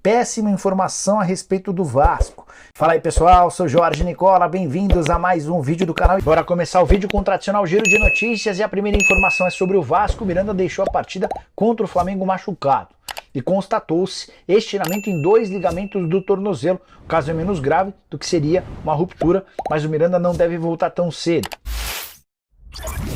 péssima informação a respeito do Vasco. Fala aí pessoal, sou Jorge Nicola, bem-vindos a mais um vídeo do canal. Bora começar o vídeo com o tradicional giro de notícias e a primeira informação é sobre o Vasco. O Miranda deixou a partida contra o Flamengo machucado e constatou-se estiramento em 2 ligamentos do tornozelo. O caso é menos grave do que seria uma ruptura, mas o Miranda não deve voltar tão cedo.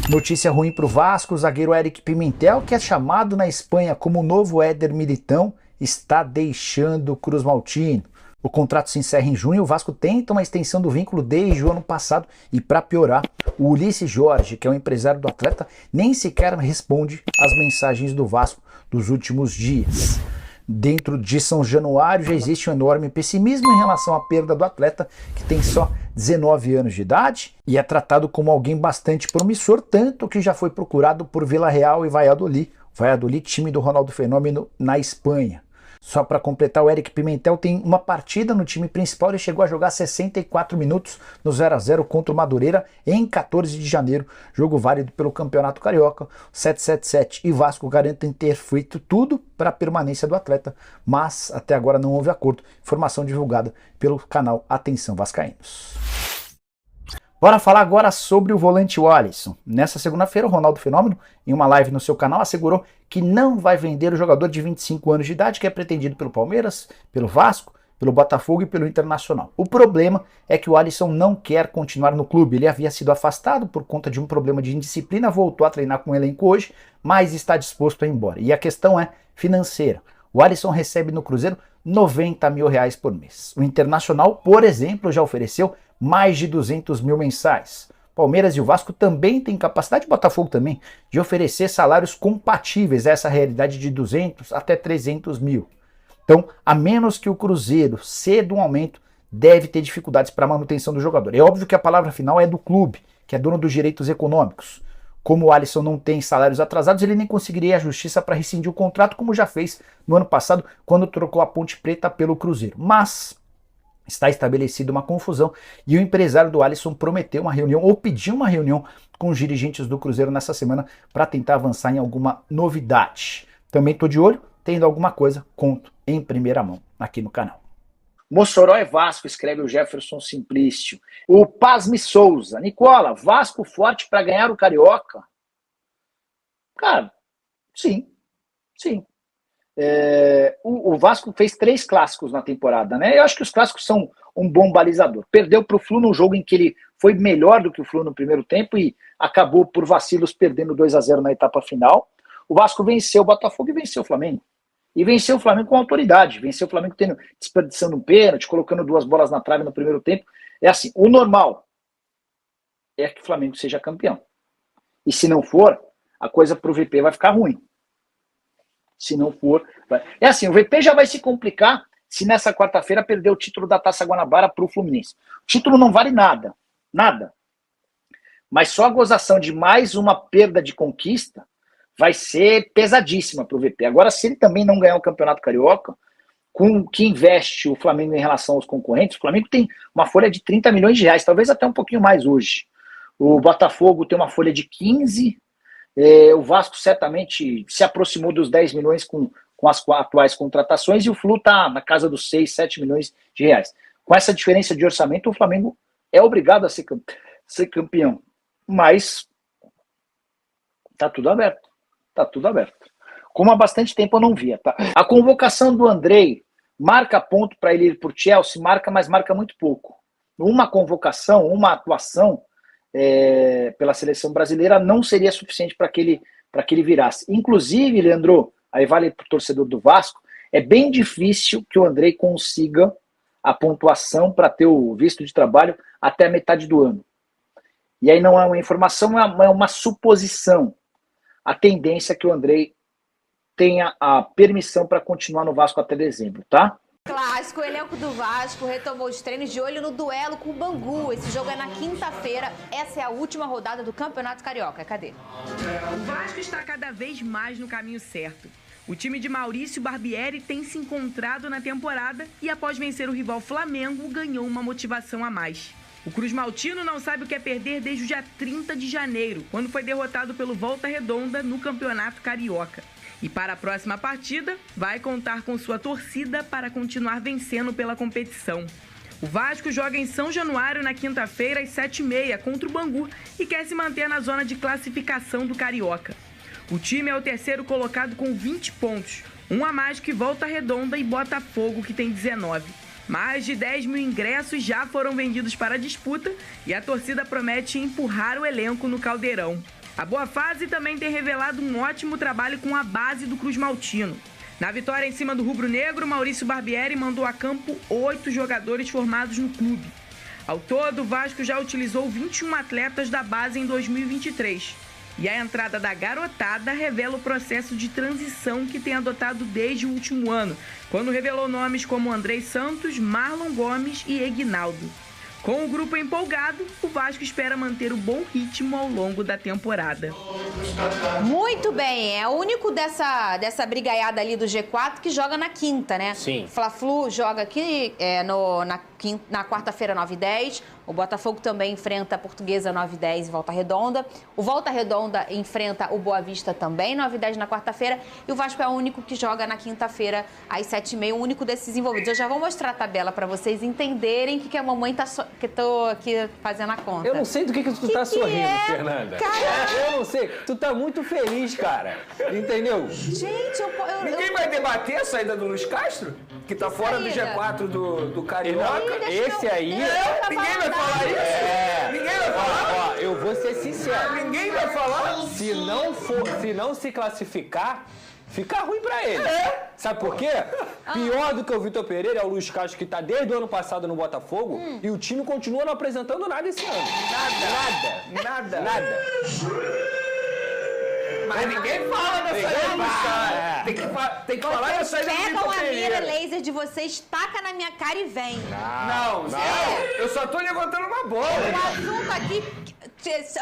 Notícia ruim para o Vasco: o zagueiro Eric Pimentel, que é chamado na Espanha como o novo Éder Militão, está deixando o Cruz-Maltino. O contrato se encerra em junho. O Vasco tenta uma extensão do vínculo desde o ano passado e, para piorar, o Ulisses Jorge, que é o empresário do atleta, nem sequer responde às mensagens do Vasco dos últimos dias. Dentro de São Januário já existe um enorme pessimismo em relação à perda do atleta, que tem só 19 anos de idade e é tratado como alguém bastante promissor, tanto que já foi procurado por Vila Real e Valladolid. Valladolid, time do Ronaldo Fenômeno na Espanha. Só para completar, o Eric Pimentel tem uma partida no time principal. Ele chegou a jogar 64 minutos no 0 a 0 contra o Madureira em 14 de janeiro, jogo válido pelo Campeonato Carioca. 777 e Vasco garantem ter feito tudo para a permanência do atleta, mas até agora não houve acordo. Informação divulgada pelo canal Atenção Vascaínos. Bora falar agora sobre o volante Alisson. Nessa segunda-feira, o Ronaldo Fenômeno, em uma live no seu canal, assegurou que não vai vender o jogador de 25 anos de idade, que é pretendido pelo Palmeiras, pelo Vasco, pelo Botafogo e pelo Internacional. O problema é que o Alisson não quer continuar no clube. Ele havia sido afastado por conta de um problema de indisciplina, voltou a treinar com o elenco hoje, mas está disposto a ir embora. E a questão é financeira. O Alisson recebe no Cruzeiro R$90 mil por mês. O Internacional, por exemplo, já ofereceu mais de 200 mil mensais. Palmeiras e o Vasco também têm capacidade, Botafogo também, de oferecer salários compatíveis a essa realidade de 200 até 300 mil. Então, a menos que o Cruzeiro ceda um aumento, deve ter dificuldades para a manutenção do jogador. É óbvio que a palavra final é do clube, que é dono dos direitos econômicos. Como o Alisson não tem salários atrasados, ele nem conseguiria a justiça para rescindir o contrato, como já fez no ano passado, quando trocou a Ponte Preta pelo Cruzeiro. Mas está estabelecida uma confusão e o empresário do Alisson prometeu uma reunião, ou pediu uma reunião com os dirigentes do Cruzeiro nessa semana para tentar avançar em alguma novidade. Também estou de olho, tendo alguma coisa, conto em primeira mão aqui no canal. Mossoró é Vasco, escreve o Jefferson Simplício. O Pasme Souza: Nicola, Vasco forte para ganhar o Carioca? Cara, sim. O Vasco fez 3 clássicos na temporada, né? Eu acho que os clássicos são um bom balizador. Perdeu para o Flu num jogo em que ele foi melhor do que o Flu no primeiro tempo e acabou por vacilos perdendo 2 a 0 na etapa final. O Vasco venceu o Botafogo e venceu o Flamengo. E venceu o Flamengo com autoridade. Venceu o Flamengo desperdiçando um pênalti, colocando 2 bolas na trave no primeiro tempo. É assim, o normal é que o Flamengo seja campeão. E se não for, a coisa pro VP vai ficar ruim. Se não for... É assim, o VP já vai se complicar se nessa quarta-feira perder o título da Taça Guanabara pro Fluminense. O título não vale nada. Nada. Mas só a gozação de mais uma perda de conquista vai ser pesadíssima pro VP. Agora, se ele também não ganhar o Campeonato Carioca, com o que investe o Flamengo em relação aos concorrentes, o Flamengo tem uma folha de 30 milhões de reais, talvez até um pouquinho mais hoje. O Botafogo tem uma folha de 15, o Vasco certamente se aproximou dos 10 milhões com as atuais contratações e o Flu está na casa dos 6, 7 milhões de reais. Com essa diferença de orçamento, o Flamengo é obrigado a ser campeão. Mas tá tudo aberto. Tá tudo aberto. Como há bastante tempo eu não via, tá? A convocação do Andrei marca ponto para ele ir para o Chelsea, marca, mas marca muito pouco. Uma convocação, uma atuação pela seleção brasileira não seria suficiente para que ele virasse. Inclusive, Leandro, aí vale para o torcedor do Vasco, é bem difícil que o Andrei consiga a pontuação para ter o visto de trabalho até a metade do ano. E aí não é uma informação, é uma suposição. A tendência é que o Andrei tenha a permissão para continuar no Vasco até dezembro, tá? Clássico, o elenco do Vasco retomou os treinos de olho no duelo com o Bangu. Esse jogo é na quinta-feira. Essa é a última rodada do Campeonato Carioca. Cadê? O Vasco está cada vez mais no caminho certo. O time de Maurício Barbieri tem se encontrado na temporada e, após vencer o rival Flamengo, ganhou uma motivação a mais. O Cruz-Maltino não sabe o que é perder desde o dia 30 de janeiro, quando foi derrotado pelo Volta Redonda no Campeonato Carioca. E para a próxima partida, vai contar com sua torcida para continuar vencendo pela competição. O Vasco joga em São Januário na quinta-feira às 7h30 contra o Bangu e quer se manter na zona de classificação do Carioca. O time é o terceiro colocado com 20 pontos, um a mais que Volta Redonda e Botafogo, que tem 19. Mais de 10 mil ingressos já foram vendidos para a disputa e a torcida promete empurrar o elenco no Caldeirão. A boa fase também tem revelado um ótimo trabalho com a base do Cruz Maltino. Na vitória em cima do rubro-negro, Maurício Barbieri mandou a campo 8 jogadores formados no clube. Ao todo, o Vasco já utilizou 21 atletas da base em 2023. E a entrada da garotada revela o processo de transição que tem adotado desde o último ano, quando revelou nomes como Andrei Santos, Marlon Gomes e Egnaldo. Com o grupo empolgado, o Vasco espera manter o bom ritmo ao longo da temporada. Muito bem, é o único dessa brigaiada ali do G4 que joga na quinta, né? Sim. Fla-Flu joga aqui na quarta-feira, 9h10. O Botafogo também enfrenta a Portuguesa, 9h10, e Volta Redonda. O Volta Redonda enfrenta o Boa Vista também, 9h10 na quarta-feira. E o Vasco é o único que joga na quinta-feira, às 7h30, o único desses envolvidos. Eu já vou mostrar a tabela para vocês entenderem o que a mamãe que tô aqui fazendo a conta. Eu não sei do que tu tá sorrindo, Fernanda. Cara... Eu não sei. Tu tá muito feliz, cara. Entendeu? Gente, Ninguém vai debater a saída do Luiz Castro? Que tá fora do G4 do Carioca. Esse aí... Ninguém vai falar isso? Ninguém vai falar? Ó, eu vou ser sincero. Ninguém vai falar? Se não se classificar, fica ruim pra ele. Sabe por quê? Pior do que o Vitor Pereira é o Luiz Castro, que tá desde o ano passado no Botafogo, e o time continua não apresentando nada esse ano. Nada. Mas ninguém fala da saída do cara. Tem que falar da saída do Vitor Pegam a Pereira. mira laser de vocês, taca na minha cara e vem. Não. Eu só tô levantando uma bola. O assunto aqui,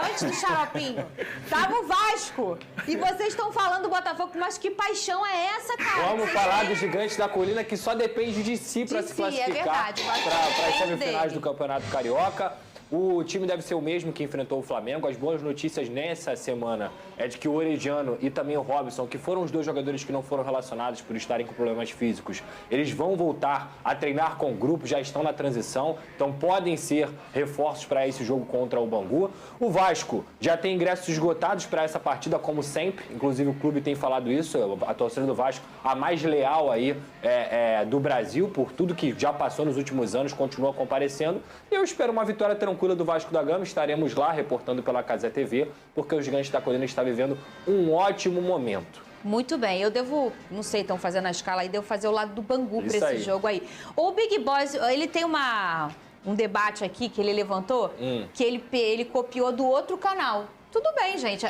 antes do xaropinho, tava o Vasco. E vocês estão falando do Botafogo, mas que paixão é essa, cara? Vamos falar dos gigantes da colina, que só depende de si pra se classificar é verdade, para as semifinais do Campeonato Carioca. O time deve ser o mesmo que enfrentou o Flamengo. As boas notícias nessa semana é de que o Orediano e também o Robson, que foram os dois jogadores que não foram relacionados por estarem com problemas físicos, eles vão voltar a treinar com o grupo, já estão na transição, então podem ser reforços para esse jogo contra o Bangu. O Vasco já tem ingressos esgotados para essa partida, como sempre, inclusive o clube tem falado isso, a torcida do Vasco, a mais leal aí do Brasil, por tudo que já passou nos últimos anos, continua comparecendo. E eu espero uma vitória tranquila do Vasco da Gama, estaremos lá reportando pela Cazé TV, porque os gigantes da colina estão vivendo um ótimo momento. Muito bem, eu devo, não sei, estão fazendo a escala aí, devo fazer o lado do Bangu para esse jogo aí. O Big Boys, ele tem um debate aqui que ele levantou, que ele copiou do outro canal. Tudo bem, gente.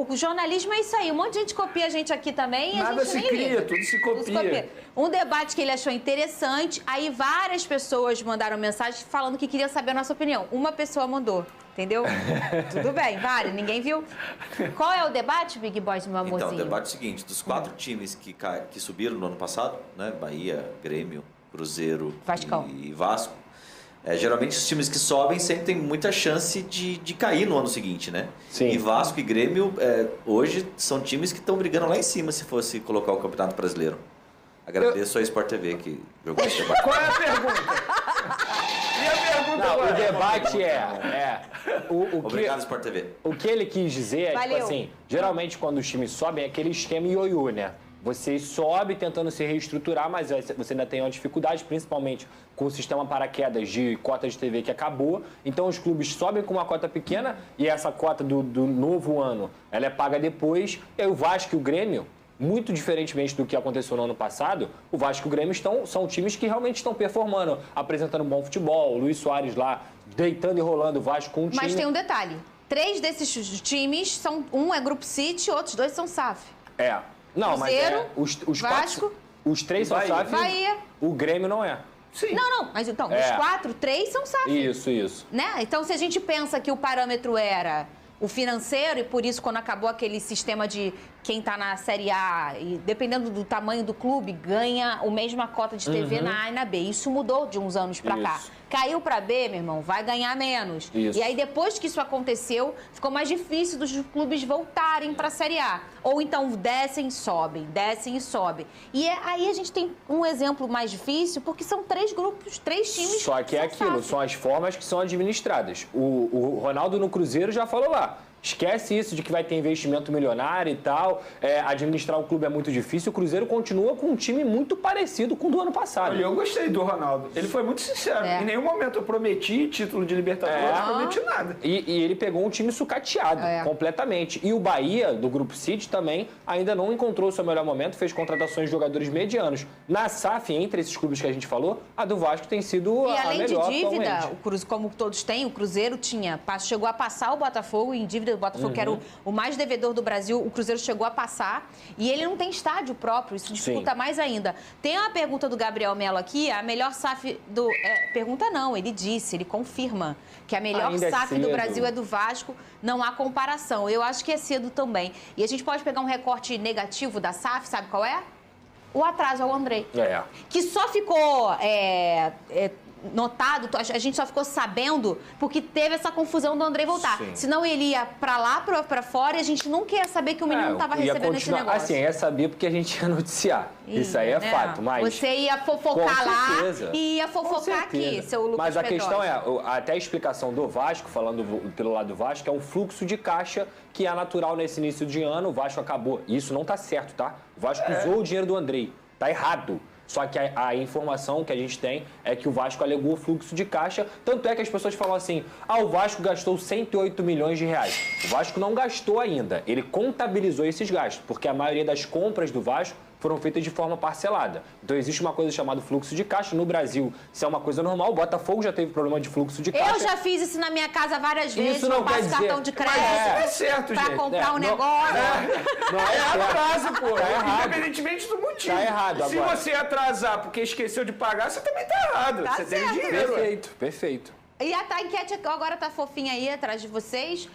O jornalismo é isso aí. Um monte de gente copia a gente aqui também. E Nada a gente se cria, tudo se copia. Um debate que ele achou interessante. Aí várias pessoas mandaram mensagem falando que queriam saber a nossa opinião. Uma pessoa mandou, entendeu? Tudo bem, vale. Ninguém viu. Qual é o debate, Big Boys, meu amorzinho? Então, o debate é o seguinte. Dos 4 times que subiram no ano passado, né? Bahia, Grêmio, Cruzeiro e Vasco. Geralmente os times que sobem sempre têm muita chance de cair no ano seguinte, né? Sim. E Vasco e Grêmio hoje são times que estão brigando lá em cima se fosse colocar o Campeonato Brasileiro. Agradeço a Sport TV que jogou esse debate. Qual é a pergunta? E a pergunta agora? O debate Obrigado, Sport TV. O que ele quis dizer é, tipo assim, geralmente quando os times sobem é aquele esquema ioiô, né? Você sobe tentando se reestruturar, mas você ainda tem uma dificuldade, principalmente com o sistema paraquedas de cota de TV que acabou. Então os clubes sobem com uma cota pequena e essa cota do novo ano, ela é paga depois. E aí o Vasco e o Grêmio, muito diferentemente do que aconteceu no ano passado, o Vasco e o Grêmio são times que realmente estão performando, apresentando bom futebol. O Luiz Soares lá, deitando e rolando o Vasco com um time... Mas tem um detalhe. 3 desses times, um é Grupo City, outros 2 são SAF. Não, Cruzeiro, mas os Vasco, 4, os 3 são SAF, Bahia. O Grêmio não é. Sim. Não, mas então, os 4, 3 são SAF. Isso. Né? Então, se a gente pensa que o parâmetro era o financeiro, e por isso, quando acabou aquele sistema quem tá na Série A, e dependendo do tamanho do clube, ganha a mesma cota de TV na A e na B. Isso mudou de uns anos pra cá. Caiu pra B, meu irmão, vai ganhar menos. Isso. E aí, depois que isso aconteceu, ficou mais difícil dos clubes voltarem pra Série A. Ou então descem e sobem, descem e sobem. E aí a gente tem um exemplo mais difícil, porque são 3 grupos, 3 times. Só que é aquilo, são as formas que são administradas. O Ronaldo no Cruzeiro já falou lá. Esquece isso de que vai ter investimento milionário e tal. Administrar o clube é muito difícil. O Cruzeiro continua com um time muito parecido com o do ano passado. Eu gostei do Ronaldo. Ele foi muito sincero. Em nenhum momento eu prometi título de Libertadores, não prometi nada. E ele pegou um time sucateado, completamente. E o Bahia, do Grupo City, também ainda não encontrou o seu melhor momento, fez contratações de jogadores medianos. Na SAF, entre esses clubes que a gente falou, a do Vasco tem sido a melhor. E além de dívida, atualmente. como todos têm, o Cruzeiro chegou a passar o Botafogo em dívida. O Botafogo, que era o mais devedor do Brasil, o Cruzeiro chegou a passar. E ele não tem estádio próprio, isso dificulta mais ainda. Tem uma pergunta do Gabriel Melo aqui, a melhor SAF do... pergunta não, ele disse, ele confirma que a melhor SAF do Brasil é do Vasco, não há comparação. Eu acho que é cedo também. E a gente pode pegar um recorte negativo da SAF, sabe qual é? O atraso ao Andrei. Que só ficou... notado, a gente só ficou sabendo porque teve essa confusão do Andrei voltar. Senão ele ia pra lá, pra fora, e a gente nunca ia saber que o menino não tava recebendo esse negócio. Assim, ia saber porque a gente ia noticiar. Isso aí é fato, mas... Você ia fofocar lá e ia fofocar aqui, seu Lucas Mas a Pedrosa. questão até a explicação do Vasco, falando pelo lado do Vasco, é um fluxo de caixa que é natural nesse início de ano. O Vasco acabou. Isso não tá certo, tá? O Vasco usou o dinheiro do Andrei. Tá errado. Só que a informação que a gente tem é que o Vasco alegou fluxo de caixa, tanto é que as pessoas falam assim, o Vasco gastou 108 milhões de reais. O Vasco não gastou ainda, ele contabilizou esses gastos, porque a maioria das compras do Vasco foram feitas de forma parcelada. Então existe uma coisa chamada fluxo de caixa. No Brasil, isso é uma coisa normal. O Botafogo já teve problema de fluxo de caixa. Eu já fiz isso na minha casa várias vezes. Isso não passo cartão de crédito. Mas isso não é certo, pra gente. comprar um negócio. Não é atraso, pô. Tá errado. Independentemente do motivo. Tá errado Se agora. você atrasar porque esqueceu de pagar, você também tá errado. Tá você tem certo. dinheiro. Perfeito. E a enquete agora tá fofinha aí atrás de vocês.